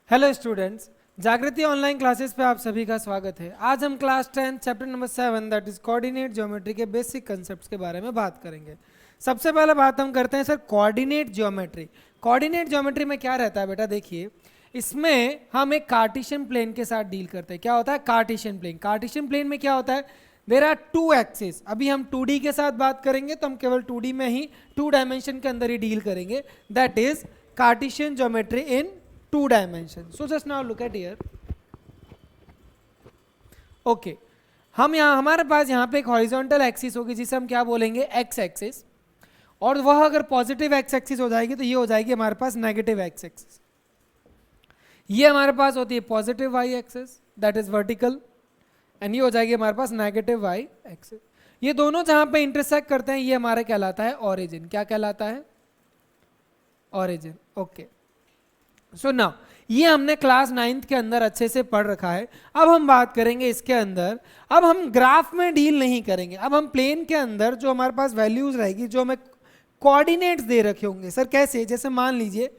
Hello students, जागृति online classes पे आप सभी का स्वागत है। आज हम class 10 chapter number 7 that is coordinate geometry के बेसिक कंसेप्ट्स के बारे में बात करेंगे। सबसे पहले बात हम करते हैं sir coordinate geometry. Coordinate geometry में क्या रहता है बेटा, देखिए इसमें हम एक कार्टेशियन प्लेन के साथ डील करते हैं। क्या होता है कार्टेशियन प्लेन? कार्टेशियन प्लेन में क्या होता है, देयर आर टू एक्सिस। अभी हम 2D के साथ बात करेंगे तो हम केवल 2D में ही 2 डायमेंशन के अंदर ही डील करेंगे, that is Cartesian geometry in 2 dimensions. So just now look at here. Okay. हम यहाँ हमारे पास यहाँ पे एक हॉरिजॉन्टल एक्सिस होगी जिसे हम क्या बोलेंगे, एक्स एक्सिस, और वह अगर पॉजिटिव एक्स एक्सिस हो जाएगी तो ये हो जाएगी हमारे पास नेगेटिव एक्स एक्सिस। ये हमारे पास होती है positive y axis that is vertical, and ये हो जाएगी हमारे पास नेगेटिव वाई एक्सिस। ये दोनों जहाँ पे इंटरसेक्ट करते हैं ये हमारा कहलाता है ऑरिजिन। क्या कहलाता है? ऑरिजिन। ओके, सो नाउ ये हमने क्लास 9th के अंदर अच्छे से पढ़ रखा है। अब हम बात करेंगे इसके अंदर, अब हम ग्राफ में डील नहीं करेंगे, अब हम प्लेन के अंदर जो हमारे पास वैल्यूज रहेगी, जो हमें कोऑर्डिनेट्स दे रखे होंगे। सर कैसे? जैसे मान लीजिए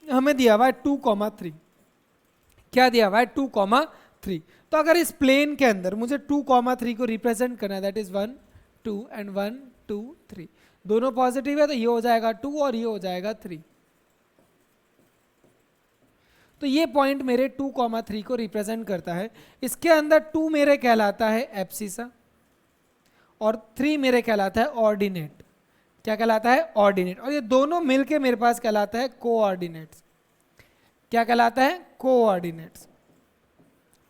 हमें दिया हुआ है 2,3। क्या दिया हुआ है? 2,3। तो अगर इस प्लेन के अंदर मुझे 2,3 को रिप्रेजेंट करना है, दैट इज 1 2 एंड 1 2 3, दोनों पॉजिटिव है तो ये हो जाएगा 2 और ये हो जाएगा 3। तो ये पॉइंट मेरे 2,3 को रिप्रेजेंट करता है। इसके अंदर 2 मेरे कहलाता है एब्सिसा और 3 मेरे कहलाता है ऑर्डिनेट। क्या कहलाता है? ऑर्डिनेट। और ये दोनों मिलके मेरे पास कहलाता है कोऑर्डिनेट्स। क्या कहलाता है? कोऑर्डिनेट्स।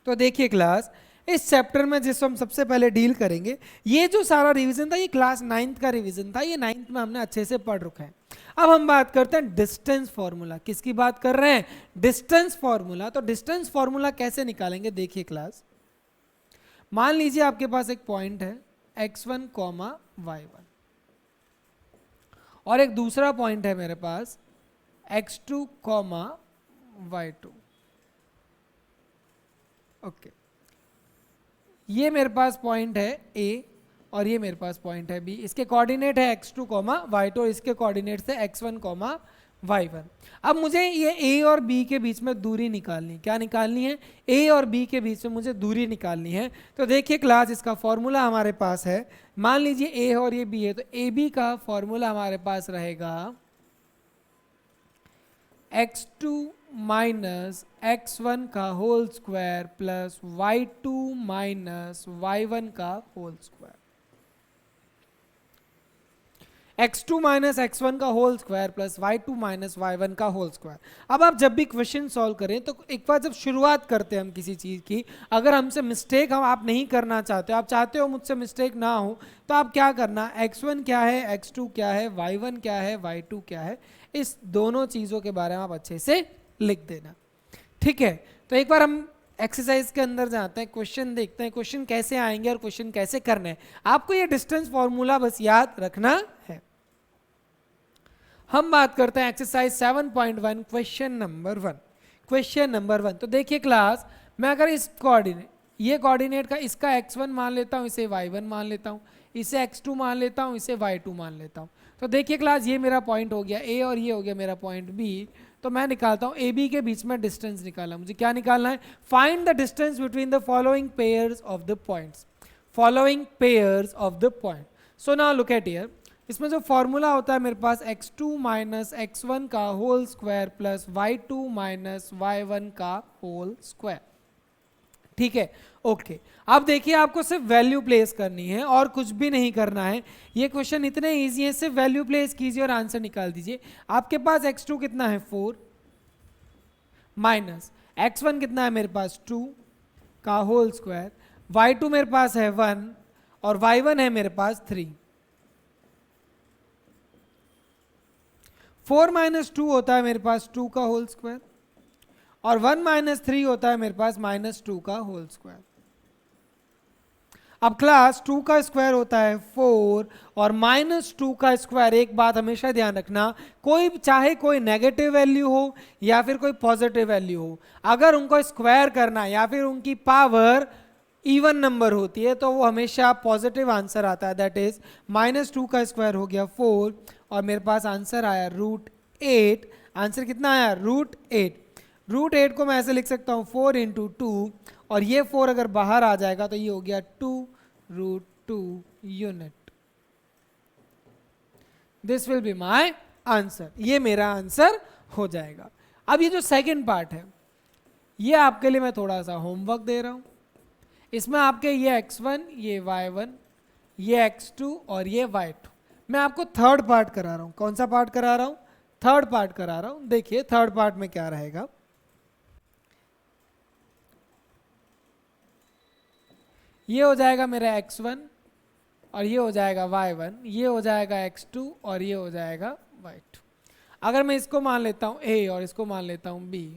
तो देखिए क्लास, इस चैप्टर में जिसको हम सबसे पहले डील करेंगे, ये जो सारा रिवीजन था ये क्लास 9th का रिवीजन था, ये 9th में हमने अच्छे से पढ़ रखा है। अब हम बात करते हैं डिस्टेंस फॉर्मूला। किसकी बात कर रहे हैं? Distance formula. तो डिस्टेंस फॉर्मूला कैसे निकालेंगे, देखिए क्लास, मान लीजिए आपके पास एक पॉइंट है x1, y1 और एक दूसरा पॉइंट है मेरे पास x2, y2। ओके, ये मेरे पास पॉइंट है A और ये मेरे पास पॉइंट है B। इसके कोऑर्डिनेट है x2, y2 और इसके कोऑर्डिनेट है x1, y1। अब मुझे ये A और B के बीच में दूरी निकालनी है। क्या निकालनी है? A और B के बीच में मुझे दूरी निकालनी है। तो देखिए क्लास, इसका फॉर्मूला हमारे पास है, मान लीजिए A और ये B है तो AB का फॉर्मूला हमारे पास रहेगा x2 माइनस x1 का whole square plus y2 minus y1 का whole square. x2 minus x1 का whole square plus y2 minus y1 का होल स्क्वायर। अब आप जब भी क्वेश्चन सॉल्व करें तो एक बार जब शुरुआत करते हैं हम किसी चीज़ की, अगर हमसे मिस्टेक आप नहीं करना चाहते, आप चाहते हो मुझसे मिस्टेक ना हो, तो आप क्या करना, x1 क्या है, x2 क्या है, y1 क्या है, y2 क्या है, इस दोनों चीज़ों के बारे में आप अच्छे से लिख देना। ठीक है, तो एक बार हम एक्सरसाइज के अंदर जाते हैं, क्वेश्चन देखते हैं, क्वेश्चन कैसे आएंगे और क्वेश्चन कैसे करने हैं। आपको ये डिस्टेंस फॉर्मूला बस याद रखना है। हम बात करते हैं exercise 7.1 question number 1। Question number 1, तो देखिए क्लास, मैं अगर इस कोऑर्डिनेट, ये कोऑर्डिनेट का इसका x1 मान लेता हूँ, इसे y1 मान लेता हूँ, इसे x2 मान लेता हूँ, इसे y2 मान लेता हूँ। तो देखिए क्लास, ये मेरा पॉइंट हो गया A और ये हो गया मेरा पॉइंट B। तो मैं निकालता हूँ ए बी के बीच में डिस्टेंस निकालना। मुझे क्या निकालना है? Find the distance between the following pairs of the points. Following pairs of the point. So now look at here, इसमें जो फॉर्मूला होता है मेरे पास x2 माइनस x1 का whole square plus y2 minus y1 का होल स्क्वायर। ठीक है, okay. अब देखिए, आपको सिर्फ वैल्यू प्लेस करनी है और कुछ भी नहीं करना है। ये क्वेश्चन इतने इजी है, सिर्फ वैल्यू प्लेस कीजिए और आंसर निकाल दीजिए। आपके पास x2 कितना है 4 माइनस x1 कितना है मेरे पास 2 का होल स्क्वायर, y2 मेरे पास है 1 और y1 है मेरे पास 3। 4 माइनस 2 होता है मेरे पास 2 का होल स्क्वायर और 1 माइनस 3 होता है मेरे पास माइनस 2 का होल स्क्वायर। अब क्लास 2 का स्क्वायर होता है 4 और माइनस 2 का स्क्वायर, एक बात हमेशा ध्यान रखना, कोई चाहे कोई नेगेटिव वैल्यू हो या फिर कोई पॉजिटिव वैल्यू हो, अगर उनको स्क्वायर करना या फिर उनकी पावर इवन नंबर होती है तो वो हमेशा पॉजिटिव आंसर आता है। दैट इज माइनस 2 का स्क्वायर हो गया 4 और मेरे पास आंसर आया √8। आंसर कितना आया? √8। रूट 8 को मैं ऐसे लिख सकता हूँ 4 इंटू टू, और ये 4 अगर बाहर आ जाएगा तो ये हो गया 2√2 unit. This will be my answer, ये मेरा आंसर हो जाएगा। अब ये जो सेकंड पार्ट है ये आपके लिए मैं थोड़ा सा होमवर्क दे रहा हूं। इसमें आपके ये x1, ये y1, ये x2 और ये y2, मैं आपको थर्ड पार्ट करा रहा हूं। कौन सा पार्ट करा रहा हूं? थर्ड पार्ट करा रहा हूं। देखिए थर्ड पार्ट में क्या रहेगा। ये हो जाएगा मेरा x1 और ये हो जाएगा y1, ये हो जाएगा x2 और ये हो जाएगा y2। अगर मैं इसको मान लेता हूं a और इसको मान लेता हूं b,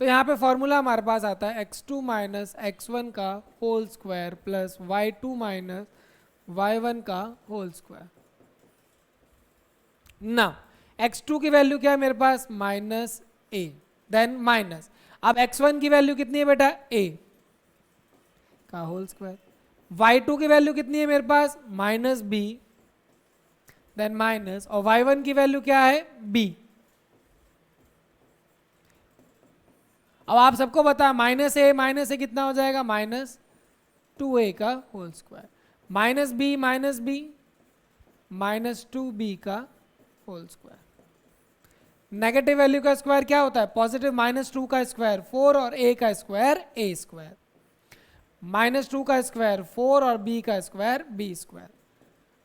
तो यहाँ पे फॉर्मूला हमारे पास आता है x2 माइनस x1 का whole square plus y2 minus y1 का होल स्क्वायर। ना x2 की वैल्यू क्या है मेरे पास? माइनस a, देन माइनस, अब x1 की वैल्यू कितनी है बेटा? a का होल स्क्वायर। y2 की वैल्यू कितनी है मेरे पास? माइनस b, देन माइनस, और y1 की वैल्यू क्या है? b। अब आप सबको पता है माइनस ए कितना हो जाएगा? माइनस 2a का whole square, minus b minus 2b का होल स्क्वायर। नेगेटिव वैल्यू का स्क्वायर क्या होता है? पॉजिटिव। माइनस 2 का स्क्वायर 4 और a का स्क्वायर a स्क्वायर, माइनस 2 का स्क्वायर 4 और b का स्क्वायर b स्क्वायर।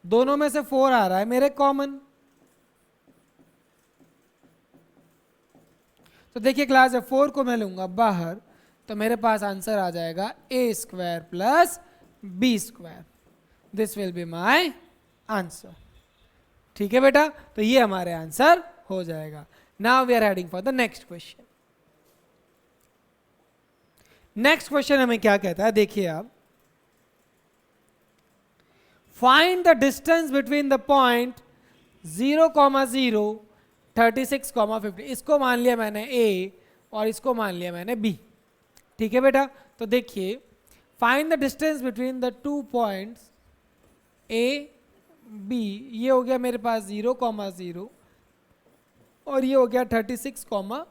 दोनों में से 4 आ रहा है मेरे कॉमन, तो देखिए क्लास जब 4 को मैं लूंगा बाहर तो मेरे पास आंसर आ जाएगा a square plus b square. This will be my answer. ठीक है बेटा, तो ये हमारे आंसर हो जाएगा। Now we are heading for the next question. Next question हमें क्या कहता है, देखिए आप, find the distance between the point 0,0 36,50। इसको मान लिया मैंने a और इसको मान लिया मैंने b। ठीक है बेटा, तो देखिए find the distance between the two points a b। ये हो गया मेरे पास 0,0 और ये हो गया 36,50।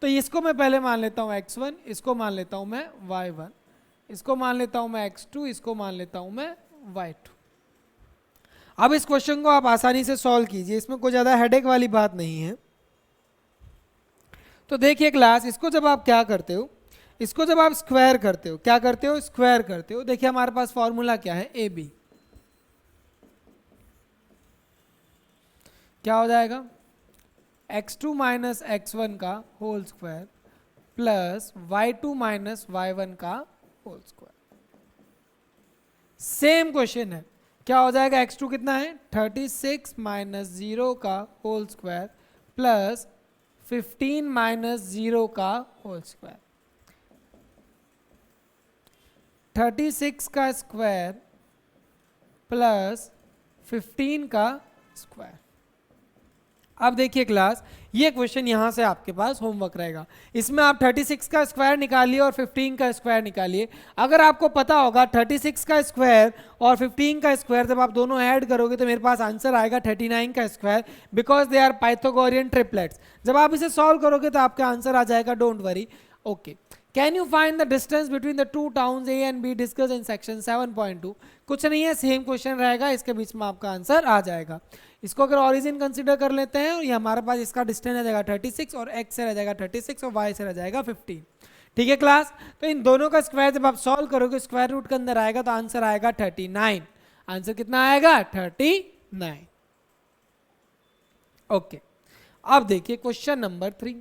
तो इसको मैं पहले मान लेता हूं x1, इसको मान लेता हूं मैं y1, इसको मान लेता हूं मैं x2, इसको मान लेता हूं मैं y2। अब इस क्वेश्चन को आप आसानी से सॉल्व कीजिए, इसमें कोई ज़्यादा हेडेक वाली बात नहीं है। तो देखिए क्लास, इसको जब आप क्या करते हो, इसको जब आप स्क्वायर करते हो, क्या करते हो? स्क्वायर करते हो। देखिए हमारे पास फॉर्मूला क्या है? A B. क्या हो जाएगा? x2 माइनस x1 का whole square plus y2 minus y1 का होल स्क्वायर। सेम क्वेश्चन है, क्या हो जाएगा? x2 कितना है? 36 माइनस 0 का होल स्क्वायर प्लस 15 माइनस 0 का होल स्क्वायर। 36 का स्क्वायर प्लस 15 का स्क्वायर। अब देखिए क्लास, ये क्वेश्चन यहां से आपके पास होमवर्क रहेगा। इसमें आप 36 का स्क्वायर निकालिए और 15 का स्क्वायर निकालिए। अगर आपको पता होगा 36 का स्क्वायर और 15 का स्क्वायर जब आप दोनों ऐड करोगे तो मेरे पास आंसर आएगा 39 का square, because they are Pythagorean triplets. जब आप इसे सॉल्व करोगे तो आपका आंसर आ जाएगा, don't worry. Okay, can you find the distance between the two towns A and be discuss in section 7.2। कुछ नहीं है, सेम क्वेश्चन रहेगा, इसके बीच में आपका आंसर आ जाएगा। इसको अगर ओरिजिन कंसीडर कर लेते हैं और ये हमारे पास इसका डिस्टेंस आ जाएगा 36 और x से रह जाएगा 36 और y से रह जाएगा 15। ठीक है क्लास, तो इन दोनों का स्क्वायर जब आप सॉल्व करोगे स्क्वायर रूट के अंदर आएगा तो आंसर आएगा 39। आंसर कितना आएगा? 39। ओके, अब देखिए question number 3।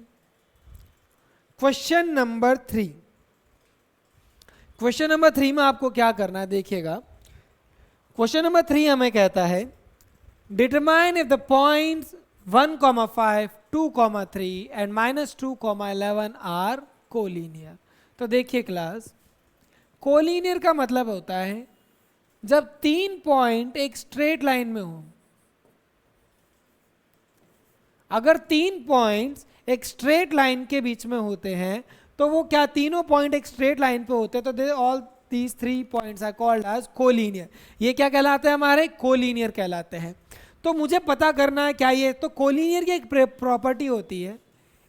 Question number 3, question number 3 में आपको क्या करना है, देखिएगा। क्वेश्चन नंबर 3 हमें कहता है determine if the points 1,5, 2,3 and -2,11 are collinear. तो देखिए क्लास, कोलिनियर का मतलब होता है जब 3 पॉइंट एक स्ट्रेट लाइन में हो। अगर 3 पॉइंट्स एक स्ट्रेट लाइन के बीच में होते हैं तो वो क्या, तीनों पॉइंट एक स्ट्रेट लाइन पे होते हैं तो they all these 3 points are called as collinear. ये क्या कहलाते हैं हमारे? कोलिनियर कहलाते हैं। तो मुझे पता करना है क्या ये, तो कोलिनियर की एक प्रॉपर्टी होती है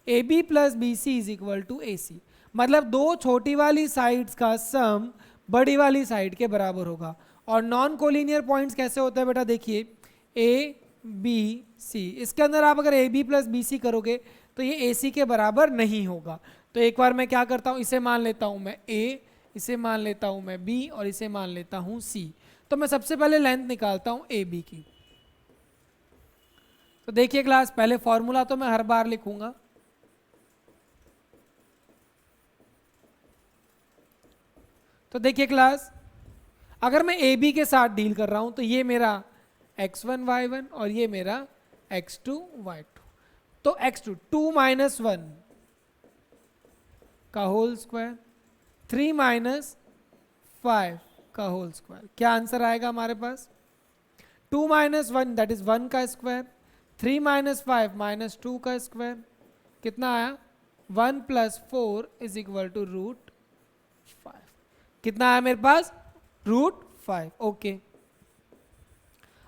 A B plus B C is equal to A C, मतलब दो छोटी वाली साइड्स का सम बड़ी वाली साइड के बराबर होगा। और नॉन कोलिनियर पॉइंट्स कैसे होते हैं बेटा, देखिए ए बी सी, इसके अंदर आप अगर A B plus B C करोगे तो ये ए सी के बराबर नहीं होगा। तो एक बार मैं क्या करता हूँ, इसे मान लेता हूँ मैं ए, इसे मान लेता हूँ मैं बी और इसे मान लेता हूँ सी। तो मैं सबसे पहले लेंथ निकालता हूँ ए बी की। तो देखिए क्लास, पहले फॉर्मूला तो मैं हर बार लिखूंगा, तो देखिए क्लास, अगर मैं ए बी के साथ डील कर रहा हूं तो ये मेरा x1 y1 और ये मेरा x2 y2। तो x2 2 माइनस 1 का होल स्क्वायर, 3 माइनस 5 का होल स्क्वायर, क्या आंसर आएगा हमारे पास? 2 माइनस 1 दैट इज 1 का स्क्वायर, 3 माइनस 5 माइनस 2 का स्क्वायर, कितना आया? 1 plus 4 is equal to root 5। कितना आया मेरे पास? रूट 5। ओके,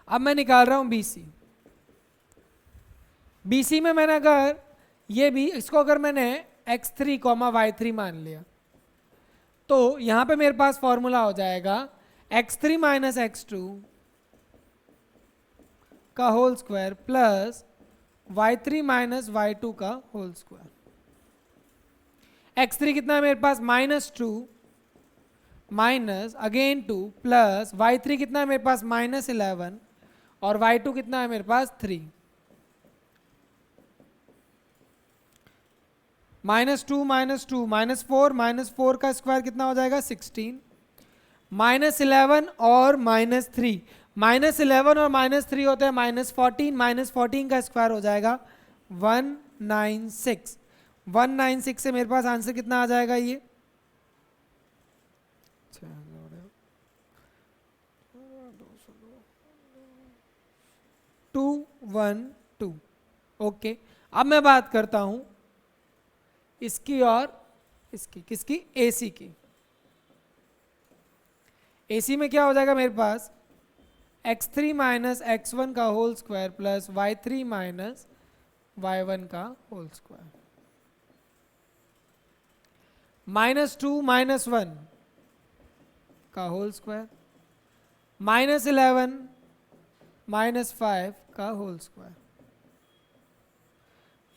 अब मैं निकाल रहा हूं BC। BC में मैंने अगर ये भी इसको अगर मैंने x3 y3 मान लिया तो यहां पे मेरे पास फॉर्मूला हो जाएगा x3 माइनस x2 का whole square plus y3 minus y2 का होल स्क्वायर। x3 कितना है मेरे पास? -2 माइनस अगेन 2 प्लस y3 कितना है मेरे पास? -11 और y2 कितना है मेरे पास? 3। -2 -4 का स्क्वायर कितना हो जाएगा? 16, -11 और -3, -11 और -3 होता है -14, -14 का स्क्वायर हो जाएगा 196। 196 से मेरे पास आंसर कितना आ जाएगा? ये 212। ओके, अब मैं बात करता हूं इसकी और इसकी, किसकी? AC की। AC में क्या हो जाएगा मेरे पास? x3 माइनस x1 का whole square plus y3 minus y1 का होल स्क्वायर, -2 माइनस 1 का होल स्क्वायर, -11 माइनस 5 का होल स्क्वायर,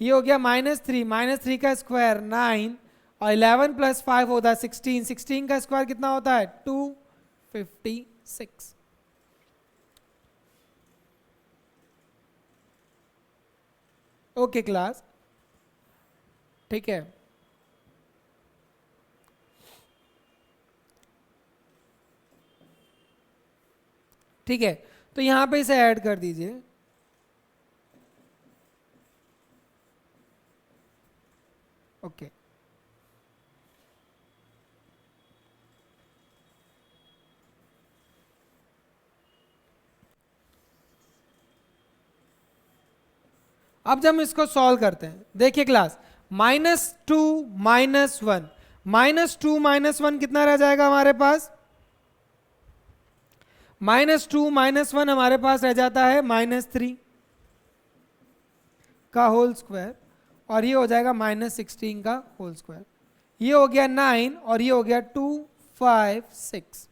ये हो गया -3 का स्क्वायर 9 और 11 प्लस 5 होता है 16, 16 का स्क्वायर कितना होता है? 256। ओके क्लास, ठीक है। ठीक है, तो यहां पे इसे ऐड कर दीजिए। ओके, अब जब हम इसको सॉल्व करते हैं, देखिए क्लास, -2 माइनस 1, -2 माइनस 1 कितना रह जाएगा हमारे पास? -2 माइनस 1 हमारे पास रह जाता है -3 का होल स्क्वायर और ये हो जाएगा -16 का होल स्क्वायर, ये हो गया 9 और ये हो गया 256।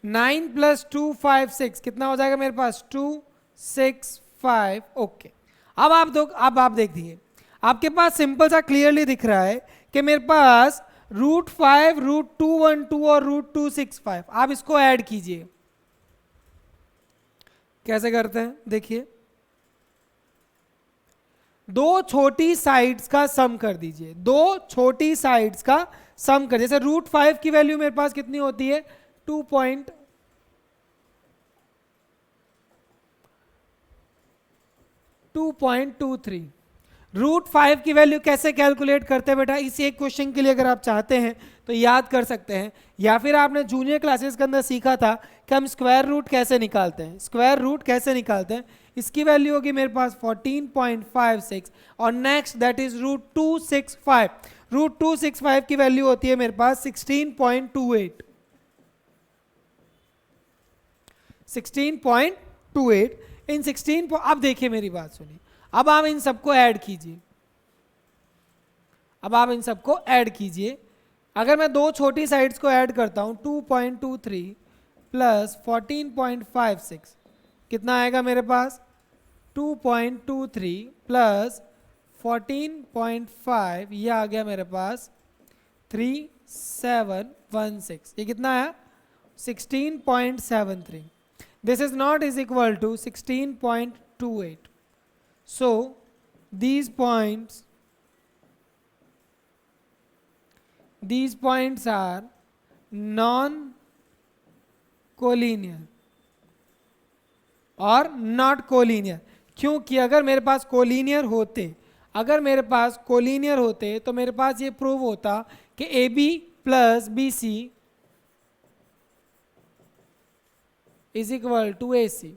नाइन प्लस 256 कितना हो जाएगा मेरे पास? 265। ओके, अब आप देखिए, आपके पास सिंपल सा क्लियरली दिख रहा है कि मेरे पास √5, √212 और √265, आप इसको ऐड कीजिए। कैसे करते हैं? देखिए, दो छोटी साइड्स का सम कर दीजिए, दो छोटी साइड्स का सम कर, जैसे √5 की वैल्यू मेरे पास कितनी होती है? 2.23। √5 की वैल्यू कैसे कैलकुलेट करते हैं बेटा, इसी एक क्वेश्चन के लिए अगर आप चाहते हैं तो याद कर सकते हैं, या फिर आपने जूनियर क्लासेस के अंदर सीखा था कि हम स्क्वायर रूट कैसे निकालते हैं। स्क्वायर रूट कैसे निकालते हैं, इसकी वैल्यू होगी मेरे पास 14.56 और नेक्स्ट दैट इज √265। √265 की वैल्यू होती है मेरे पास 16.28। 16.28 इन 16 अब देखिए मेरी बात सुनिए, अब आप इन सबको ऐड कीजिए, अब आप इन सबको ऐड कीजिए। अगर मैं दो छोटी साइड्स को ऐड करता हूं 2.23 प्लस 14.56 कितना आएगा मेरे पास, 2.23 प्लस 14.5 ये आ गया मेरे पास 3716, ये कितना है 16.73। This is not is equal to 16.28. So these points are non-collinear और not collinear। क्योंकि अगर मेरे पास कोलिनियर होते, अगर मेरे पास कोलिनियर होते तो मेरे पास ये प्रूव होता कि AB plus BC is equal to AC।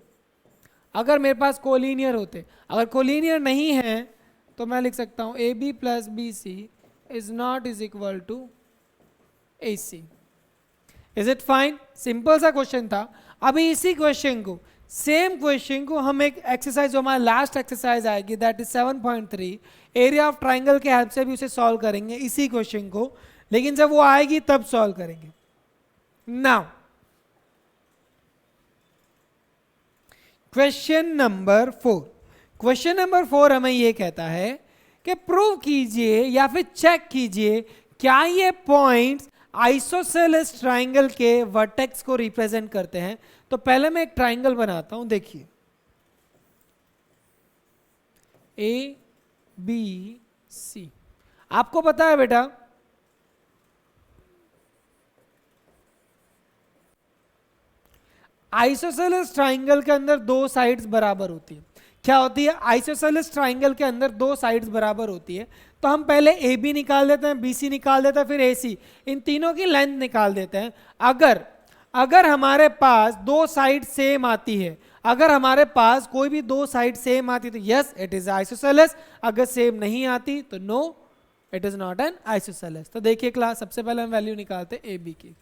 अगर मेरे पास कोलिनियर होते, अगर कोलिनियर नहीं है तो मैं लिख सकता हूं AB plus BC is not is equal to AC। Is it fine? Simple सा क्वेश्चन था। अभी इसी क्वेश्चन को, सेम क्वेश्चन को हम एक एक्सरसाइज जो हमारा लास्ट एक्सरसाइज आएगी that is 7.3 area of triangle के हेल्प से भी उसे सॉल्व करेंगे इसी क्वेश्चन को, लेकिन जब वो आएगी तब सॉल्व करेंगे। Now question number 4। Question number 4 हमें यह कहता है कि प्रूव कीजिए या फिर चेक कीजिए क्या ये पॉइंट्स आइसोसेलेस ट्राइंगल के वर्टेक्स को रिप्रेजेंट करते हैं। तो पहले मैं एक ट्राइंगल बनाता हूं, देखिए ABC। आपको पता है बेटा आइसोसेलेस ट्राइंगल के अंदर दो साइड्स बराबर होती है। क्या होती है? आइसोसेलेस ट्राइंगल के अंदर दो साइड्स बराबर होती है। तो हम पहले AB निकाल देते हैं, BC निकाल देते हैं, फिर AC, इन तीनों की लेंथ निकाल देते हैं। अगर हमारे पास दो साइड सेम आती है, अगर हमारे पास कोई भी दो साइड सेम आती तो यस इट इज आइसोसेलेस, अगर सेम नहीं आती तो no it is not an isosceles. तो देखिए क्लास, सबसे पहले हम वैल्यू निकालते हैं AB की।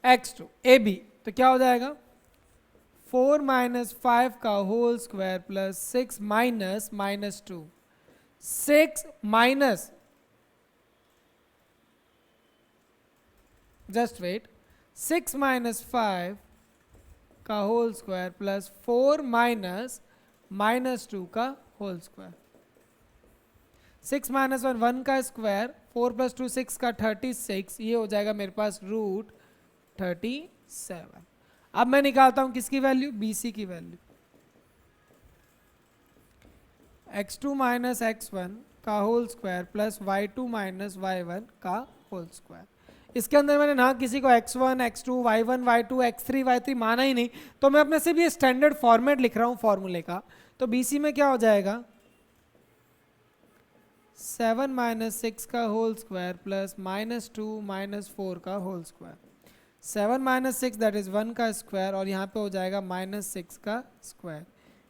x2 AB तो क्या हो जाएगा 4 माइनस 5 का whole square plus 6 minus -2, 6 minus, just wait, 6 minus 5 का होल स्क्वायर प्लस 4 माइनस -2 का होल स्क्वायर। 6 माइनस 1 का स्क्वायर, 4 प्लस 2 6 का 36, ये हो जाएगा मेरे पास √37। अब मैं निकालता हूं किसकी वैल्यू, BC की वैल्यू। x2 माइनस x1 का whole square plus y2 minus y1 का होल स्क्वायर। इसके अंदर मैंने ना किसी को x1 x2 y1 y2 x3 y3 माना ही नहीं, तो मैं अपने से भी स्टैंडर्ड फॉर्मेट लिख रहा हूं फॉर्मूले का। तो BC में क्या हो जाएगा 7 माइनस 6 का होल स्क्वायर प्लस -2 माइनस 4 का whole square. 7 minus 6 that is 1 का स्क्वायर और यहाँ पे हो जाएगा -6 का स्क्वायर।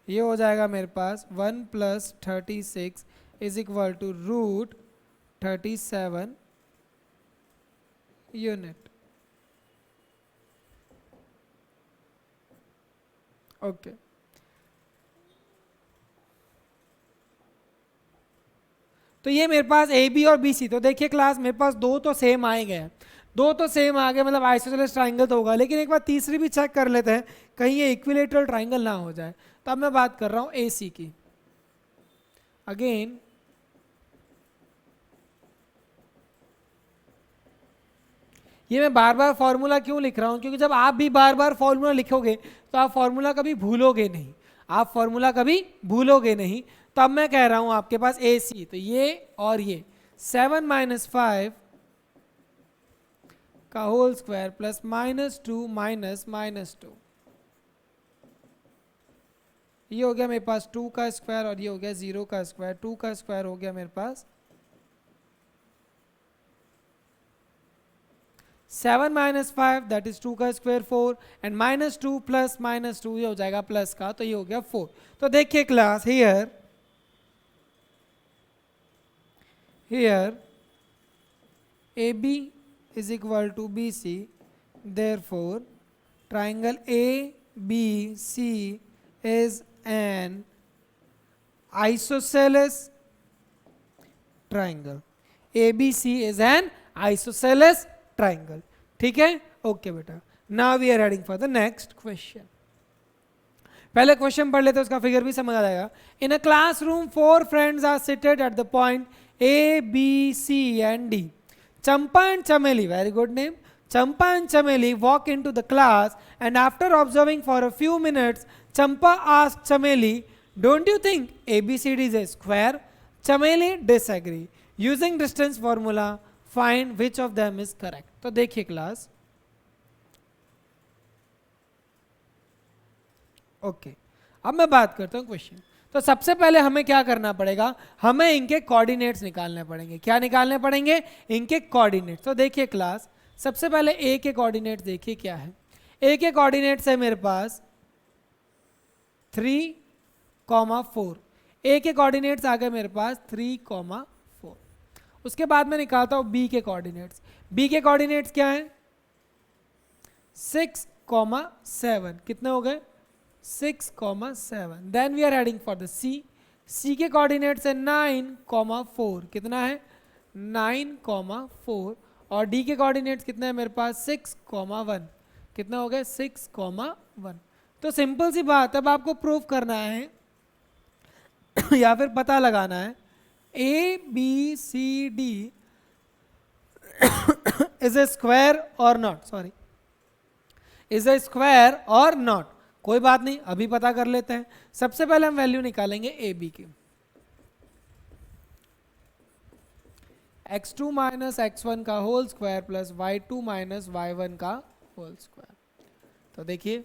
ये हो जाएगा मेरे पास 1 plus 36 is equal to √37 unit. Okay, तो ये मेरे पास AB और BC। तो देखिए क्लास, मेरे पास दो तो सेम आए गए हैं, दो तो सेम आ गए, मतलब आइसोसेलेस ट्राइंगल तो होगा। लेकिन एक बार तीसरी भी चेक कर लेते हैं कहीं ये इक्विलेटरल ट्राइंगल ना हो जाए। तो अब मैं बात कर रहा हूं AC की। अगेन ये मैं बार बार फॉर्मूला क्यों लिख रहा हूं, क्योंकि जब आप भी बार बार फॉर्मूला लिखोगे तो आप फॉर्मूला कभी भूलोगे नहीं, आप फॉर्मूला कभी भूलोगे नहीं। तो अब मैं कह रहा हूं आपके पास AC, तो ये और ये 7 माइनस 5 का होल स्क्वायर प्लस -2 माइनस -2, ये हो गया मेरे पास 2 का स्क्वायर और ये हो गया 0 का स्क्वायर। 2 का स्क्वायर हो गया मेरे पास 7 माइनस 5 दैट इज 2 का स्क्वायर 4 एंड -2 प्लस -2 ये हो जाएगा प्लस का, तो ये हो गया 4। तो देखिए class here AB is equal to BC, therefore triangle ABC is an isosceles triangle. ABC is an isosceles triangle. ठीक है, ओके बेटा। Now we are heading for the next question. पहले क्वेश्चन पढ़ लेते हैं, उसका फिगर भी समझ आ जाएगा। In a classroom 4 friends are seated at the point A, B, C and D. Champa and Chameli, very good name. Champa and Chameli walk into the class and after observing for a few minutes, Champa asked Chameli, "Don't you think ABCD is a square?" Chameli disagree. Using distance formula, find which of them is correct. तो देखिए class, okay अब मैं बात करता हूँ question. तो सबसे पहले हमें क्या करना पड़ेगा, हमें इनके कोऑर्डिनेट्स निकालने पड़ेंगे। क्या निकालने पड़ेंगे? इनके कोऑर्डिनेट्स। तो देखिए क्लास, सबसे पहले ए के कोऑर्डिनेट्स देखिए क्या है। ए के कोऑर्डिनेट्स है मेरे पास 3,4। ए के कोऑर्डिनेट्स आ गए मेरे पास 3,4। उसके बाद मैं निकालता हूँ बी के कोऑर्डिनेट्स। बी के कोऑर्डिनेट्स क्या है? 6,7। कितने हो गए? 6,7। Then we are heading for the C. C के कोऑर्डिनेट्स है 9,4। कितना है? 9,4। और डी के कोऑर्डिनेट्स कितने हैं मेरे पास? 6,1। कितना हो गए? 6,1। तो सिंपल सी बात, अब आपको प्रूव करना है या फिर पता लगाना है A B C D is a square or not, sorry is a square or not. कोई बात नहीं, अभी पता कर लेते हैं। सबसे पहले हम वैल्यू निकालेंगे ए बी की। x2 माइनस x1 का whole square plus y2 minus y1 का होल स्क्वायर। तो देखिए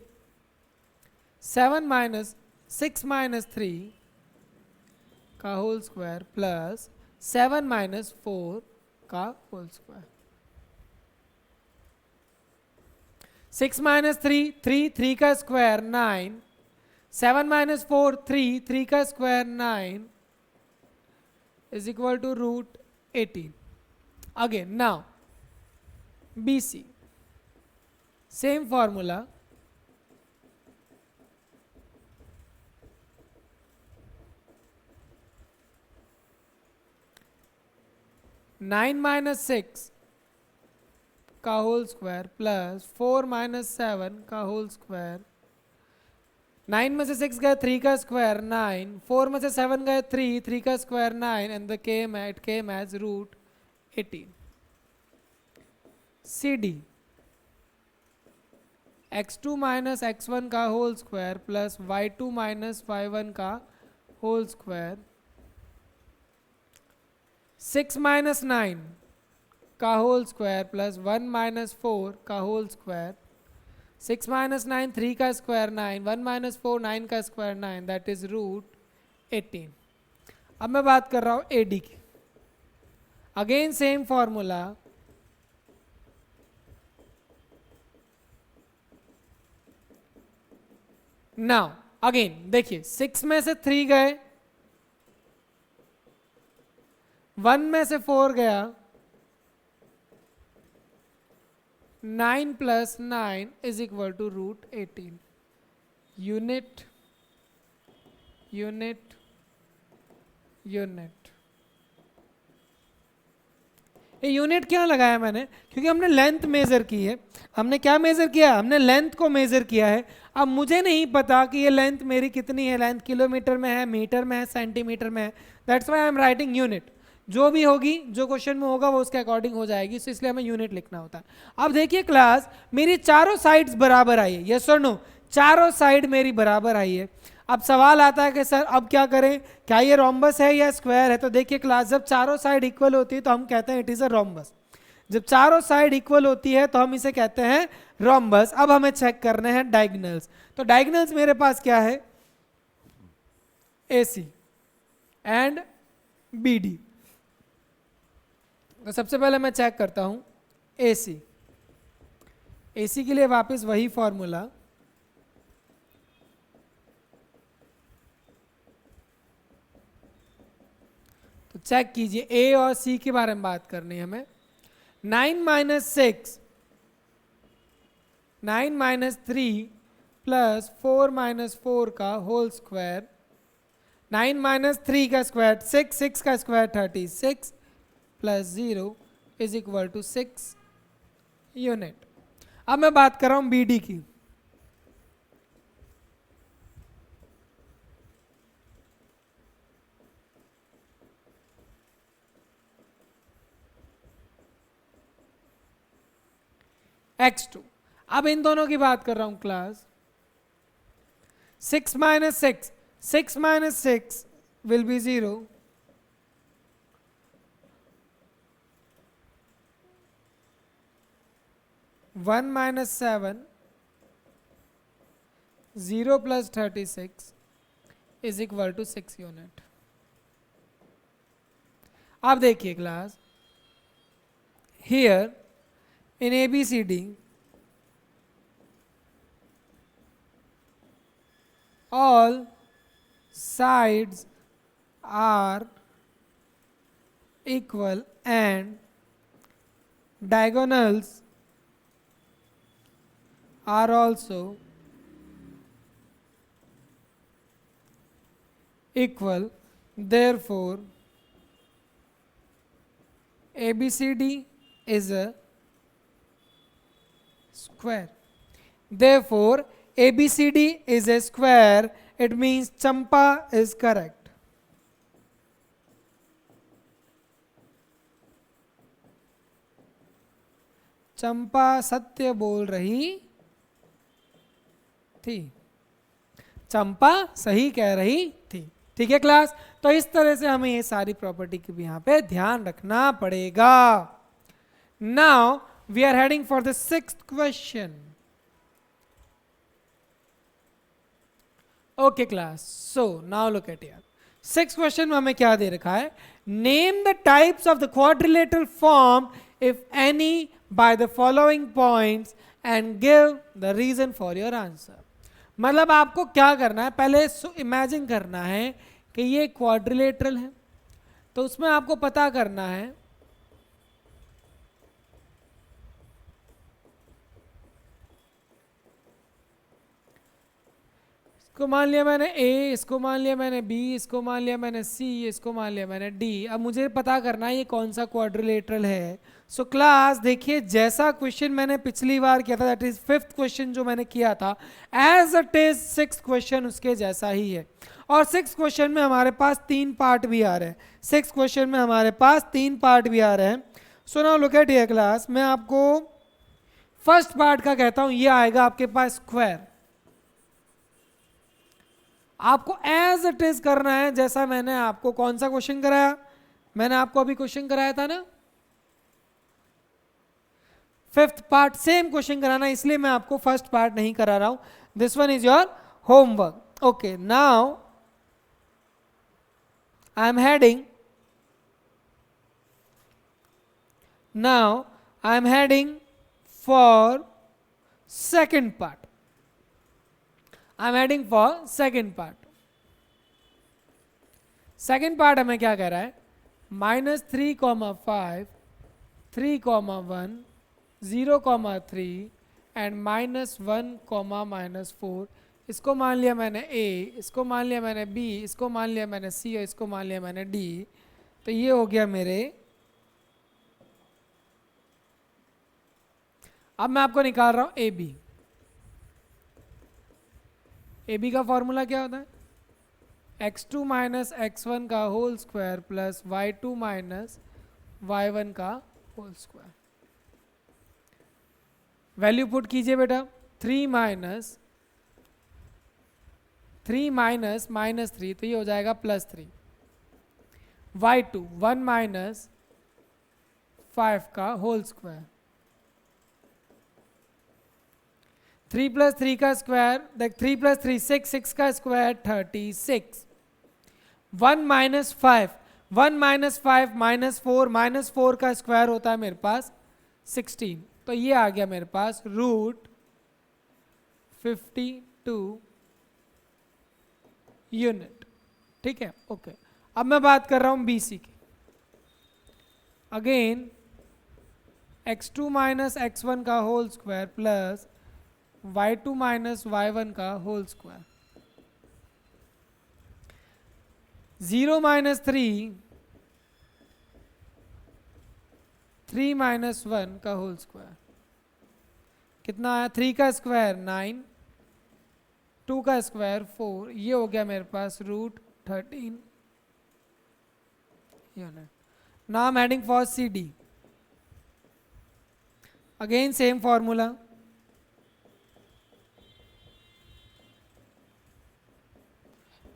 6 माइनस 3 का होल स्क्वायर प्लस 7 माइनस 4 का होल स्क्वायर। 6 माइनस 3 का स्क्वायर 9, 7 माइनस 4 3 का square 9 is equal to root 18। Again now BC, same formula. Nine minus 6 का whole square plus 4 minus 7 का whole square. 9 में से 6 गए 3 का स्क्वायर 9, 4 में से 7 गए 3 का square 9 and the came as root 18। CD, x2 minus x1 का whole square plus y2 minus y1 का होल स्क्वायर। 6 माइनस 9 का होल स्क्वायर प्लस 1 माइनस 4 का होल स्क्वायर। 6 माइनस 9 3 का स्क्वायर 9, 1 माइनस 4 9 का स्क्वायर 9 दैट इज रूट 18। अब मैं बात कर रहा हूँ AD की। Again same formula. Now again देखिए 6 में से 3 गए, 1 में से 4 गया, 9 plus 9 is equal to root 18। Unit unit unit. ये यूनिट क्यों लगाया मैंने? क्योंकि हमने लेंथ मेजर की है। हमने क्या मेजर किया? हमने लेंथ को मेजर किया है। अब मुझे नहीं पता कि ये लेंथ मेरी कितनी है। लेंथ किलोमीटर में है, मीटर में है, सेंटीमीटर में है। That's why I am writing unit. जो भी होगी, जो क्वेश्चन में होगा वो उसके अकॉर्डिंग हो जाएगी, तो इसलिए हमें यूनिट लिखना होता है। अब देखिए क्लास, मेरी चारों साइड्स बराबर आई है, यस और नो? चारों साइड मेरी बराबर आई है। अब सवाल आता है कि सर अब क्या करें, क्या ये रोम्बस है या स्क्वायर है? तो देखिए क्लास, जब चारों साइड इक्वल होती है तो हम कहते हैं इट इज अ रोम्बस। जब चारों साइड इक्वल होती है तो हम इसे कहते हैं रोम्बस। अब हमें चेक करने हैं डायगोनल्स। तो डायगोनल्स मेरे पास क्या है, AC एंड BD। तो सबसे पहले मैं चेक करता हूं AC। AC के लिए वापस वही फॉर्मूला, तो चेक कीजिए A और C के बारे में बात करनी है हमें। 9 माइनस 6, 9 माइनस 3 प्लस 4 माइनस 4 का होल स्क्वायर, 9 माइनस 3 का स्क्वायर 6, 6 का square 36 plus 0 is equal to 6 unit. अब मैं बात कर रहा हूं BD की। x2, अब इन दोनों की बात कर रहा हूं क्लास। 6 माइनस 6, 6 माइनस 6 विल बी 0, 1 minus 7, 0 plus 36 is equal to 6 unit. अब देखिए class, here in ABCD all sides are equal and diagonals are also equal, therefore ABCD is a square. Therefore ABCD is a square. It means Champa is correct. चंपा सत्य बोल रही थी, चंपा सही कह रही थी। ठीक है क्लास, तो इस तरह से हमें ये सारी प्रॉपर्टी की भी यहां पे ध्यान रखना पड़ेगा। Now we are heading for the 6th question. Okay class, so now look at here. 6th question में हमें क्या दे रखा है, name the types of the quadrilateral form if any by the following points and give the reason for your answer. मतलब आपको क्या करना है, पहले इमेजिन करना है कि ये क्वाड्रिलेटरल है, तो उसमें आपको पता करना है इसको मान लिया मैंने A, इसको मान लिया मैंने B, इसको मान लिया मैंने C, इसको मान लिया मैंने D। अब मुझे पता करना है ये कौन सा क्वाड्रिलेटरल है। सो क्लास देखिए, जैसा क्वेश्चन मैंने पिछली बार किया था, दैट इज 5th क्वेश्चन जो मैंने किया था, as it is 6th question उसके जैसा ही है। और 6th क्वेश्चन में हमारे पास 3 पार्ट भी आ रहे हैं। 6th क्वेश्चन में हमारे पास 3 पार्ट भी आ रहे हैं। सो now look at here class, मैं आपको फर्स्ट पार्ट का कहता हूं, ये आएगा आपके पास स्क्वायर। आपको एज इट इज करना है, जैसा मैंने आपको कौन सा क्वेश्चन कराया, मैंने आपको अभी क्वेश्चन कराया था ना 5th पार्ट, सेम क्वेश्चन कराना, इसलिए मैं आपको फर्स्ट पार्ट नहीं करा रहा हूं। This one is your homework. Okay, now I am heading for second part. I'm heading for second part. Second part हमें क्या कह रहा है, -3,5, 3,1, 0,3 एंड -1, -4। इसको मान लिया मैंने A, इसको मान लिया मैंने B, इसको मान लिया मैंने C और इसको मान लिया मैंने D। तो ये हो गया मेरे। अब मैं आपको निकाल रहा हूं AB। AB का फॉर्मूला क्या होता है, x2 माइनस x1 का whole square plus y2 minus y1 का होल स्क्वायर। वैल्यू पुट कीजिए बेटा, 3 माइनस -3, तो ये हो जाएगा +3। y2 1 माइनस 5 का होल स्क्वायर, 3 प्लस 3 का स्क्वायर, देख 3 प्लस 3 6, 6 का square 36, 1 minus 5, 1 minus 5 minus 4, minus 4 का स्क्वायर होता है मेरे पास 16, तो ये आ गया मेरे पास रूट 52 यूनिट। ठीक है, ओके। अब मैं बात कर रहा हूं BC की। अगेन x2 माइनस x1 का whole square plus y2 minus y1 का होल स्क्वायर, 0 माइनस 3, 3 माइनस 1 का होल स्क्वायर, कितना आया, 3 का स्क्वायर 9, 2 का स्क्वायर 4, ये हो गया मेरे पास root 13 unit. Now I am heading for CD। Again same formula,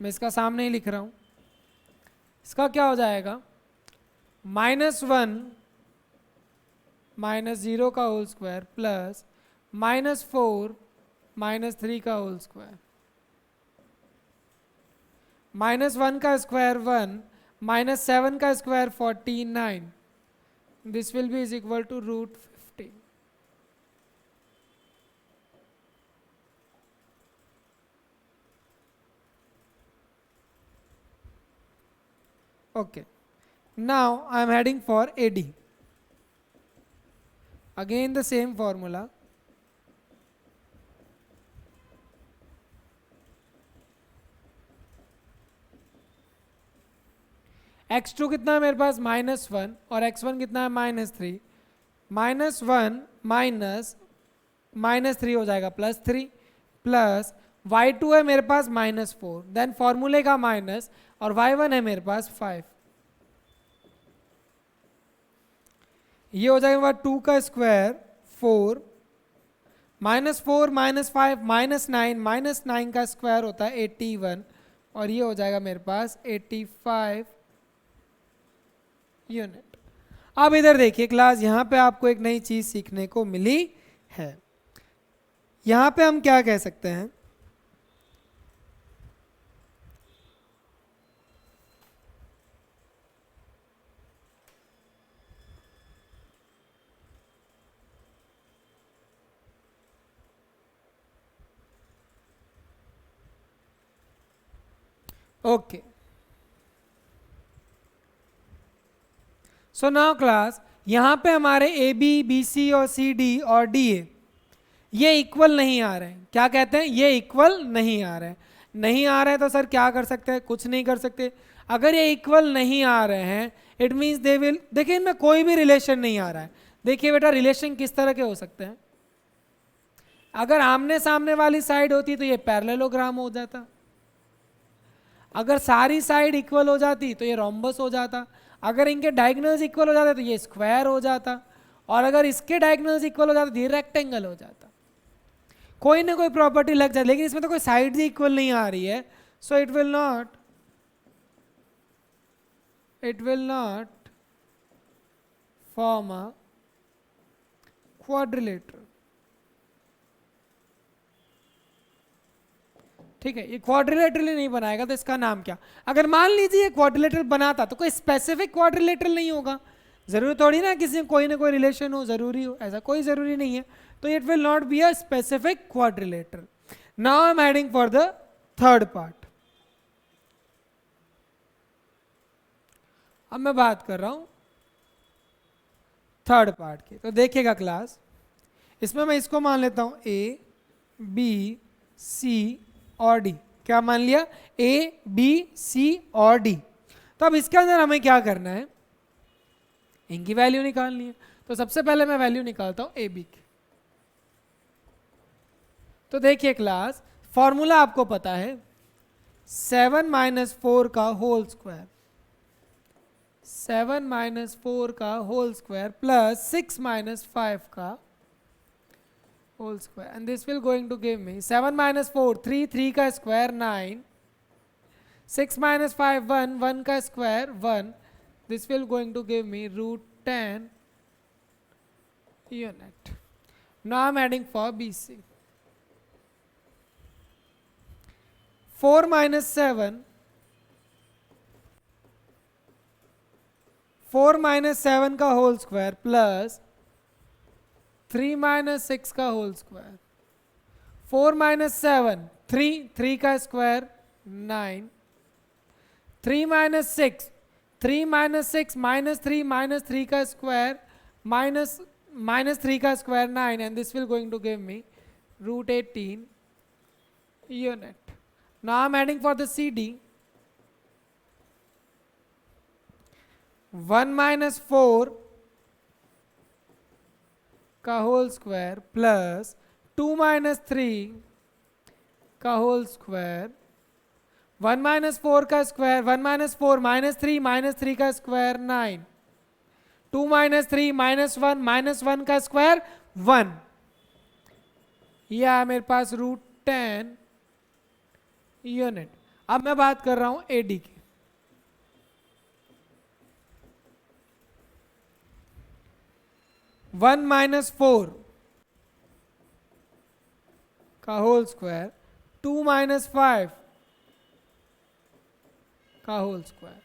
मैं इसका सामने ही लिख रहा हूं। इसका क्या हो जाएगा, -1 माइनस 0 का होल स्क्वायर प्लस -4 माइनस 3 का होल स्क्वायर, -1 का स्क्वायर 1, -7 का square 49, this will be is equal to root 50। Okay, now I am heading for AD. Again the same formula. x2 कितना है मेरे पास -1 और x1 कितना है -3, -1 माइनस 3 हो जाएगा +3 प्लस y2 है मेरे पास -4, देन फॉर्मूले का माइनस, और y1 है मेरे पास 5, ये हो जाएगा 2 का स्क्वायर 4, -4 -5 -9, -9 का स्क्वायर होता है 81, और ये हो जाएगा मेरे पास 85 यूनिट। अब इधर देखिए क्लास, यहां पे आपको एक नई चीज सीखने को मिली है। यहां पे हम क्या कह सकते हैं, ओके, सो नाउ क्लास, यहां पे हमारे AB, BC और CD और DA ये इक्वल नहीं आ रहे हैं। क्या कहते हैं, ये इक्वल नहीं आ रहे हैं। नहीं आ रहे हैं तो सर क्या कर सकते हैं, कुछ नहीं कर सकते। अगर ये इक्वल नहीं आ रहे हैं, इट मीन्स दे विल, देखिए इनमें कोई भी रिलेशन नहीं आ रहा है। देखिए बेटा, रिलेशन किस तरह के हो सकते हैं, अगर आमने सामने वाली साइड होती तो ये पैरेललोग्राम हो जाता, अगर सारी साइड इक्वल हो जाती तो ये रोम्बस हो जाता, अगर इनके डायगोनल्स इक्वल हो जाते तो ये स्क्वायर हो जाता, और अगर इसके डायगोनल्स इक्वल हो जाते तो ये रेक्टेंगल हो जाता। कोई ना कोई प्रॉपर्टी लग जाए, लेकिन इसमें तो कोई साइड ही इक्वल नहीं आ रही है, so it will not form a quadrilateral. ठीक है, ये क्वाड्रिलेटरल ही नहीं बनाएगा तो इसका नाम क्या। अगर मान लीजिए क्वाड्रिलेटरल बनाता तो कोई स्पेसिफिक क्वाड्रिलेटरल नहीं होगा, जरूरी थोड़ी ना किसी में कोई ना कोई रिलेशन हो, जरूरी हो, ऐसा कोई जरूरी नहीं है, तो it will not be a specific quadrilateral. Now I am heading for the third part. अब मैं बात कर रहा हूं थर्ड पार्ट की, तो देखिएगा क्लास, इसमें मैं इसको मान लेता हूं A, B, C और D। क्या मान लिया, A, B, C और D। तो अब इसके अंदर हमें क्या करना है, इनकी वैल्यू निकालनी है। तो सबसे पहले मैं वैल्यू निकालता हूं AB की। तो देखिए क्लास, फॉर्मूला आपको पता है, 7 माइनस 4 का होल स्क्वायर, 7 माइनस 4 का होल स्क्वायर प्लस 6 माइनस 5 का whole square, and this will going to give me 7 minus 4 3, 3 का स्क्वायर 9, 6 minus 5 1, 1 का square 1, this will going to give me root 10 unit. Now I'm adding for BC. 4 minus 7. 4 minus 7 का whole square plus 3 minus 6 का whole square. 4 minus 7, 3 का square 9. 3 minus 6, 3 minus 6 minus 3 का square minus 3 का square 9, and this will going to give me root 18 unit. Now I'm adding for the CD. 1 minus 4 का whole square plus 2 minus 3 का whole square. 1 minus 4 का square 1 minus 4 minus 3 का square 9. 2 minus 3 minus 1 का square 1. यह है मेरे पास root 10 unit. अब मैं बात कर रहा हूं एडी की. वन माइनस 4 का होल स्क्वायर 2 minus 5 का होल स्क्वायर.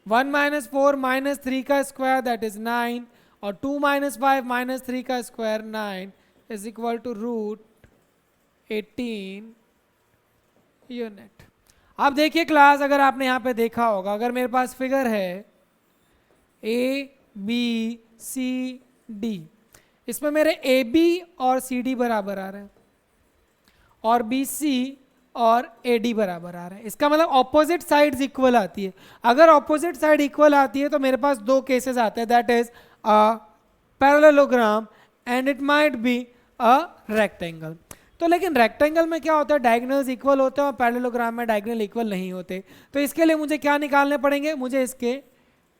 1 minus 4 minus 3 का स्क्वायर दैट इज 9 और 2 minus 5 minus 3 का square 9 is equal to root 18 unit. अब देखिए क्लास, अगर आपने यहाँ पे देखा होगा, अगर मेरे पास फिगर है ए बी सी डी, इसमें मेरे ए बी और सी डी बराबर आ रहे हैं और बी सी और ए डी बराबर आ रहे हैं. इसका मतलब ऑपोजिट साइड्स इक्वल आती है. अगर ऑपोजिट साइड इक्वल आती है तो मेरे पास दो केसेस आते हैं, that is a parallelogram and it might be a rectangle. तो लेकिन रेक्टेंगल में क्या होता है, डायगोनल्स इक्वल होते हैं और पैरेललोग्राम में डायगोनल इक्वल नहीं होते. तो इसके लिए मुझे क्या निकालने पड़ेंगे, मुझे इसके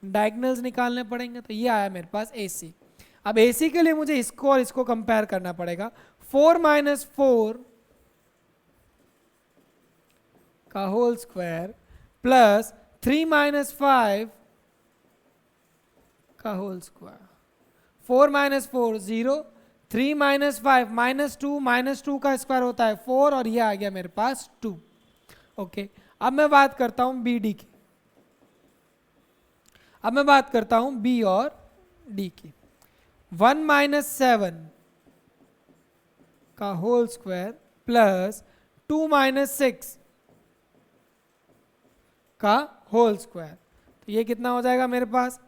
डायगोनल्स निकालने पड़ेंगे. तो ये आया मेरे पास AC. अब AC के लिए मुझे इसको और इसको कंपेयर करना पड़ेगा. 4 minus 4 का होल स्क्वायर प्लस 3 minus 5 का whole square. 4 minus 4 0, 3 minus 5 minus 2 का स्क्वायर होता है 4 और ये आ गया मेरे पास 2. ओके, अब मैं बात करता हूं BD की. अब मैं बात करता हूं B और D की. 1 minus 7 का होल स्क्वायर प्लस 2 minus 6 का होल स्क्वायर. तो ये कितना हो जाएगा मेरे पास,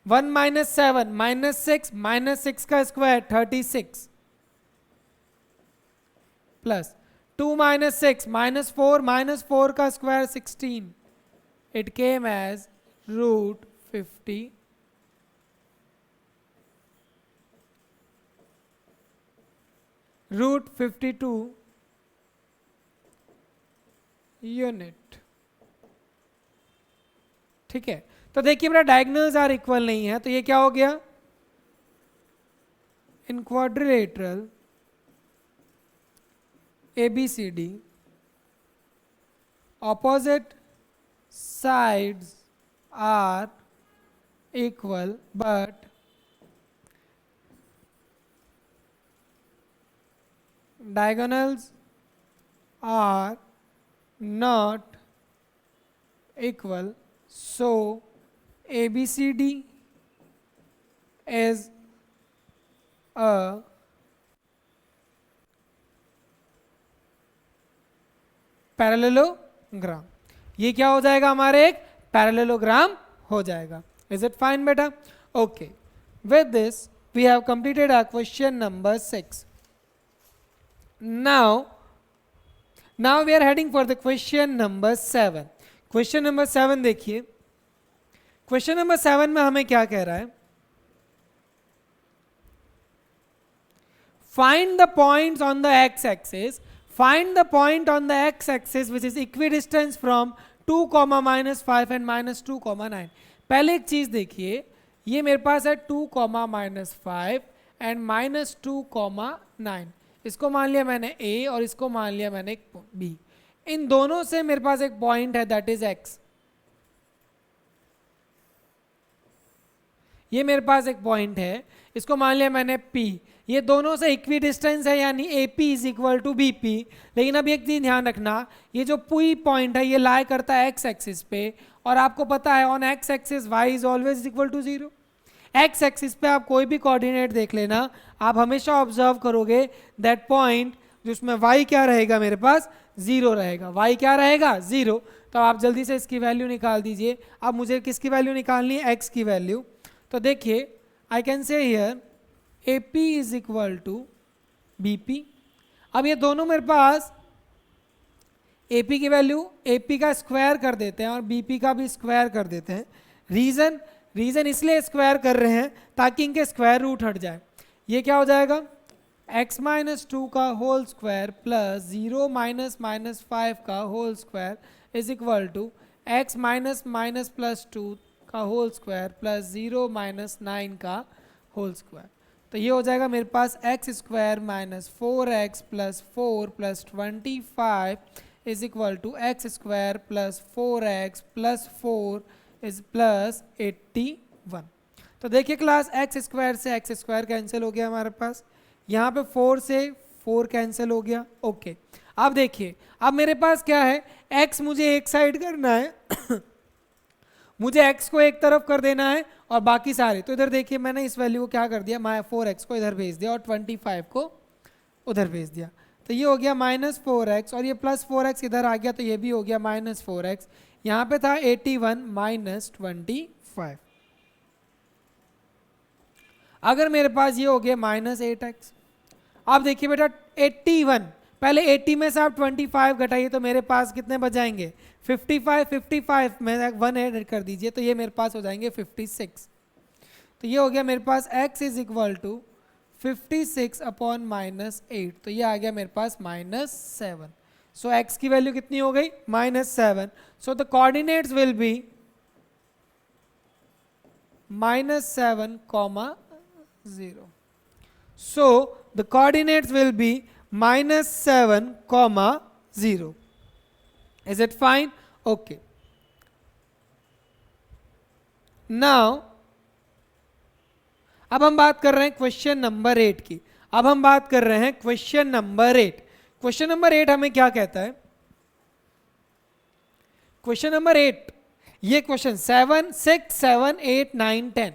1 minus 7 minus 6 का स्क्वायर 36 प्लस 2 minus 6 minus 4 का square 16. It came as root 50 root 52 unit. ठीक है, तो देखिए मेरा डायगोनल्स आर इक्वल नहीं है, तो ये क्या हो गया, इन quadrilateral ABCD opposite sides are equal but diagonals are not equal. So ABCD is a parallelogram. ये क्या हो जाएगा, हमारे एक पैरेललोग्राम हो जाएगा. इज इट फाइन बेटा? Okay, with this we have completed our question number 6. Now we are heading for the question number 7. Question number 7 देखिए. क्वेश्चन नंबर 7 में हमें क्या कह रहा है, find the points on the x axis. Find the point on the x-axis which is equidistant from 2, -5 and -2, -9. पहले एक चीज देखिए, ये मेरे पास है 2, -5 एंड -2, -9. इसको मान लिया मैंने A और इसको मान लिया मैंने B. इन दोनों से मेरे पास एक पॉइंट है दैट इज x. ये मेरे पास एक पॉइंट है, इसको मान लिया मैंने P, ये दोनों से इक्वी डिस्टेंस है यानी AP is equal to BP। लेकिन अब एक चीज ध्यान रखना, ये जो P पॉइंट है ये लाई करता है x एक्सिस पे, और आपको पता है on x axis y is always equal to 0। x axis पे आप कोई भी कोऑर्डिनेट देख लेना, आप हमेशा ऑब्जर्व करोगे दैट पॉइंट जिसमें y क्या रहेगा मेरे पास 0 रहेगा, y क्या रहेगा 0। तो आप जल्दी से इसकी वैल्यू निकाल दीजिए। अब मुझे किसकी वैल्यू निकालनी है, x की वैल्यू। तो देखिए I can say here AP is equal to BP। अब ये दोनों मेरे पास AP की वैल्यू AP का स्क्वायर कर देते हैं और BP का भी स्क्वायर कर देते हैं। रीजन इसलिए स्क्वायर कर रहे हैं ताकि इनके स्क्वायर रूट हट जाए। ये क्या हो जाएगा, x माइनस 2 का whole square plus 0 minus minus 5 का whole square is equal to x minus minus plus 2 का होल स्क्वायर प्लस 0 माइनस 9 का होल स्क्वायर। तो ये हो जाएगा मेरे पास x square minus 4x plus 4 plus 25 is equal to x square plus 4x plus 4 is plus 81। तो देखिए क्लास एक्स स्क्वायर से एक्स स्क्वायर कैंसिल हो गया हमारे पास, यहाँ पे 4 से 4 कैंसिल हो गया। ओके, अब देखिए अब मेरे पास क्या है, x मुझे एक साइड करना है मुझे x को एक तरफ कर देना है और बाकी सारे, तो इधर देखिए मैंने इस वैल्यू को क्या कर दिया, 4x को इधर भेज दिया और 25 को उधर भेज दिया। तो ये हो गया -4x और ये +4x इधर आ गया, तो ये भी हो गया -4x। यहाँ पे था 81 माइनस 25। अगर मेरे पास ये हो गया -8x। अब देखिए बेटा 81, पहले 80 में से आप 25 घटाइए तो मेरे पास कितने बच जाएंगे 55 में 1 ऐड कर दीजिए तो ये मेरे पास हो जाएंगे 56। तो ये हो गया मेरे पास x is equal to 56 upon -8, तो ये आ गया मेरे पास -7। सो x की वैल्यू कितनी हो गई -7। So the coordinates will be -7, -0। So the coordinates will be -7, 0. Is it fine? Okay. Now अब हम बात कर रहे हैं क्वेश्चन नंबर 8 की। अब हम बात कर रहे हैं क्वेश्चन नंबर 8। क्वेश्चन नंबर 8 हमें क्या कहता है, क्वेश्चन नंबर 8, ये क्वेश्चन 7, 6, 7, 8, 9, 10,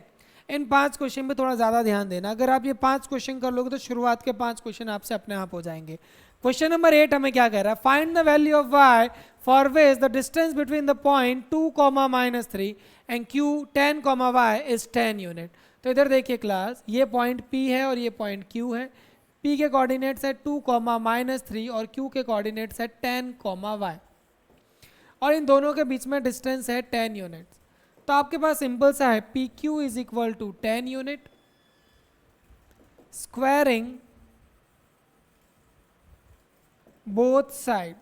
इन 5 क्वेश्चन पे थोड़ा ज़्यादा ध्यान देना। अगर आप ये 5 क्वेश्चन कर लोगे तो शुरुआत के 5 क्वेश्चन आपसे अपने आप हो जाएंगे। क्वेश्चन नंबर 8 हमें क्या कह रहा है, find the value of y for which the distance between the point 2, -3 and q 10, y is 10 unit. तो इधर देखिए क्लास, ये पॉइंट P है और ये पॉइंट Q है। P के कोऑर्डिनेट्स है 2, -3 और Q के कोऑर्डिनेट्स है 10, y, और इन दोनों के बीच में डिस्टेंस है 10 यूनिट्स। तो आपके पास सिंपल सा है, P Q is equal to 10 unit squaring both side.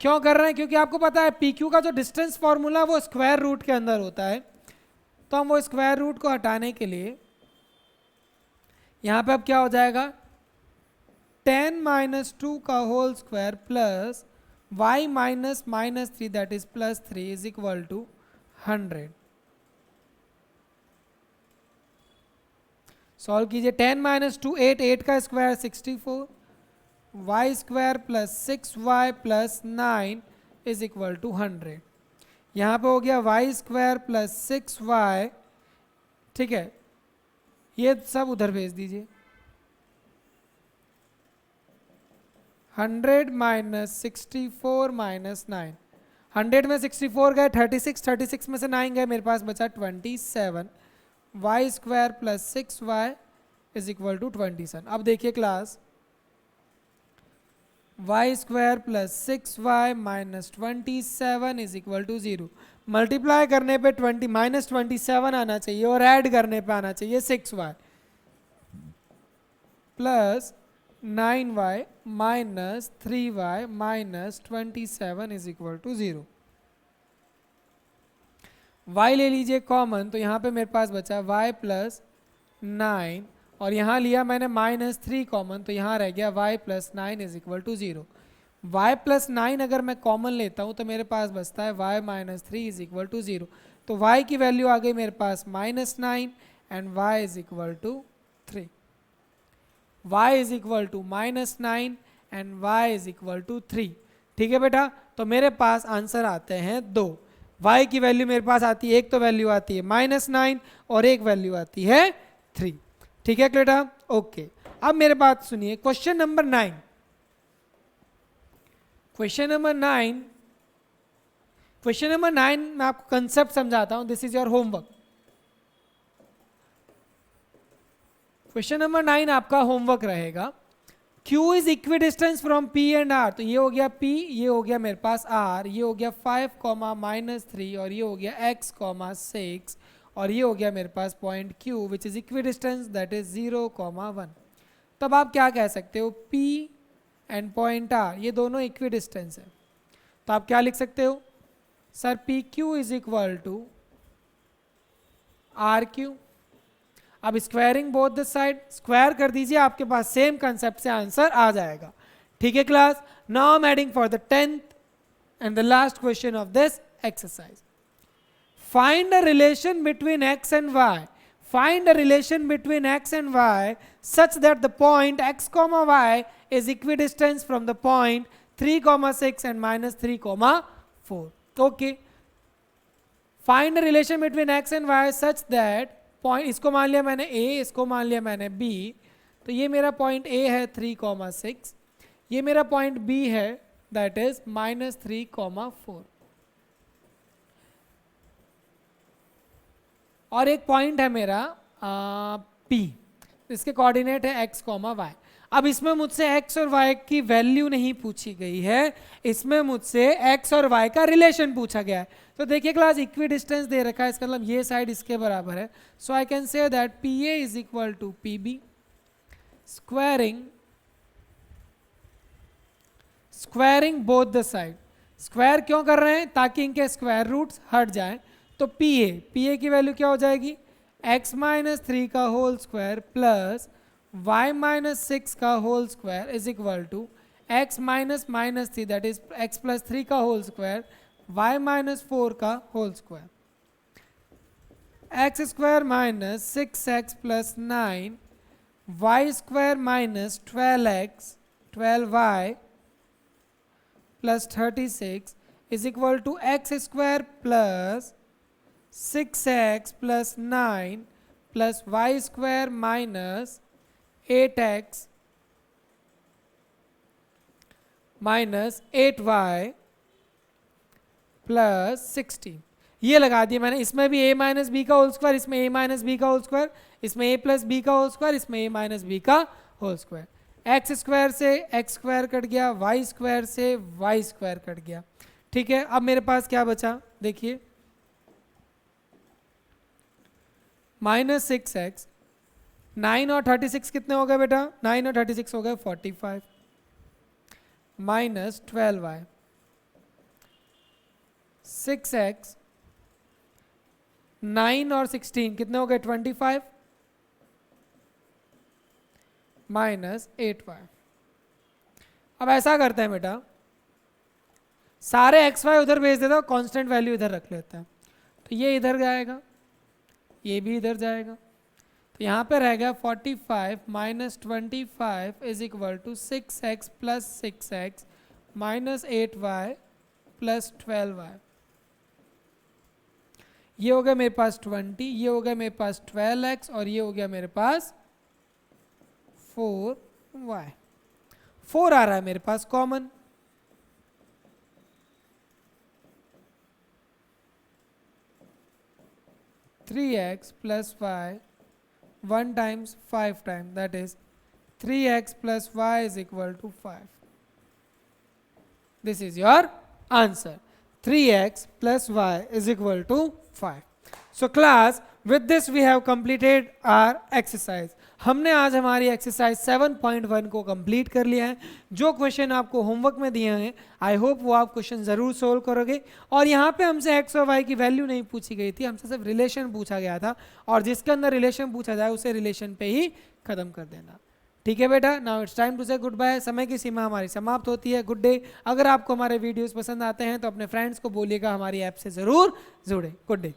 क्यों कर रहे हैं, क्योंकि आपको पता है पी क्यू का जो डिस्टेंस फॉर्मूला वो स्क्वायर रूट के अंदर होता है। तो हम वो स्क्वायर रूट को हटाने के लिए यहां पे अब क्या हो जाएगा 10 - 2 का whole square plus y minus -3 that is +3 is equal to 100। Solve कीजिए, 10 - 2 8, 8 का square 64, y square plus 6y plus 9 is equal to 100। यहाँ पे हो गया y स्क्वायर प्लस 6y, ठीक है, ये सब उधर भेज दीजिए। 100 - 64 - 9, 100 में 64 गए 36 में से 9 गए, मेरे पास बचा 27। y square plus 6y is equal to 27। अब देखिए class, y square plus 6y minus 27 is equal to 0। Multiply करने पे -27 आना चाहिए और ऐड करने पे आना चाहिए 6y plus 9y minus 3y minus 27 is equal to 0। y ले लीजिए कॉमन, तो यहाँ पे मेरे पास बचा y प्लस 9 और यहाँ लिया मैंने -3 कॉमन, तो यहाँ रह गया y plus 9 is equal to 0। y plus 9 अगर मैं कॉमन लेता हूँ तो मेरे पास बचता है y minus 3 is equal to 0। तो y की वैल्यू आ गई मेरे पास -9 and y is equal to 3, y is equal to -9 and y is equal to 3। ठीक है बेटा, तो मेरे पास आंसर आते हैं 2। y की वैल्यू मेरे पास आती है, एक तो वैल्यू आती है -9 और एक वैल्यू आती है 3। ठीक है बेटा, ओके। अब मेरे बात सुनिए, क्वेश्चन नंबर 9। क्वेश्चन नंबर 9 मैं आपको कंसेप्ट समझाता हूं, this is your homework. Question number 9 आपका होमवर्क रहेगा। Q is equidistance from P and R, तो ये हो गया P, ये हो गया मेरे पास R, ये हो गया 5, -3 और ये हो गया x, 6 और ये हो गया मेरे पास point Q which is equidistance that is 0, 1। तब आप क्या कह सकते हो, P एंड पॉइंट R ये दोनों इक्विडिस्टेंस है, तो आप क्या लिख सकते हो, sir PQ is equal to RQ। अब squaring both the side, square कर दीजिए, आपके पास सेम कंसेप्ट से आंसर आ जाएगा। ठीक है class, now I am adding for the 10th and the last question of this exercise. Find a relation between x and y, find a relation between x and y such that the point x comma y is equidistant from the point 3 comma 6 and -3 comma 4. Okay, find a relation between x and y such that point, इसको मान लिया मैंने a, इसको मान लिया मैंने b, तो ये मेरा पॉइंट a है 3 comma 6, ये मेरा पॉइंट b है दैट इज -3 comma 4, और एक पॉइंट है मेरा P, इसके कोऑर्डिनेट है x, y। अब इसमें मुझसे x और y की वैल्यू नहीं पूछी गई है, इसमें मुझसे x और y का रिलेशन पूछा गया है। तो देखिए क्लास, इक्वी डिस्टेंस दे रखा है, इसका मतलब ये साइड इसके बराबर है, so I can say that PA is equal to PB squaring both the side. Square क्यों कर रहे हैं, ताकि इनके स्क्वायर रूट्स हट जाएं। तो PA की वैल्यू क्या हो जाएगी, x -3 का होल स्क्वायर प्लस y -6 का whole square is equal to x -3 that is x + 3 का होल स्क्वायर, y -4 का whole square, x square -6x + 9 y square -12x 12y + 36 is equal to x square plus 6x + 9 + y square -8x -8y + 16। ये लगा दिया मैंने, इसमें भी a - b का whole square, इसमें a - b का होल स्क्वायर, इसमें a + b का होल स्क्वायर, इसमें a - b का होल स्क्वायर। x स्क्वायर से x स्क्वायर कट गया, y स्क्वायर से y स्क्वायर कट गया। ठीक है, अब मेरे पास क्या बचा, देखिए -6x, 9 और 36 कितने हो गए बेटा, 9 और 36 हो गए 45, -12y, 6x, 9 और 16 कितने हो गए 25, -8y। अब ऐसा करते हैं बेटा, सारे xy उधर भेज देता हूँ, कांस्टेंट वैल्यू इधर रख लेते हैं, तो ये इधर जाएगा, ये भी इधर जाएगा, तो यहाँ पे रह गया 45 - 25 is equal to 6x + 6x -8y + 12y। ये हो गया मेरे पास 20, ये हो गया मेरे पास 12x और ये हो गया मेरे पास 4y। 4 आ रहा है मेरे पास common, three x plus y 1 times 5 times, that is 3x plus y is equal to 5. This is your answer. 3x plus y is equal to 5. So class, with this we have completed our exercise. हमने आज हमारी exercise 7.1 को complete कर लिया है। जो question आपको homework में दिए हैं, आई होप वो आप क्वेश्चन ज़रूर सोल्व करोगे। और यहाँ पे हमसे एक्स और वाई की वैल्यू नहीं पूछी गई थी, हमसे सिर्फ रिलेशन पूछा गया था, और जिसके अंदर रिलेशन पूछा जाए उसे रिलेशन पे ही ख़त्म कर देना। ठीक है बेटा, नाउ इट्स टाइम टू से गुड बाय। समय की सीमा हमारी समाप्त होती है। Good day. अगर आपको हमारे वीडियोज़ पसंद आते हैं तो अपने फ्रेंड्स को बोलिएगा हमारी ऐप से ज़रूर जुड़े। Good day.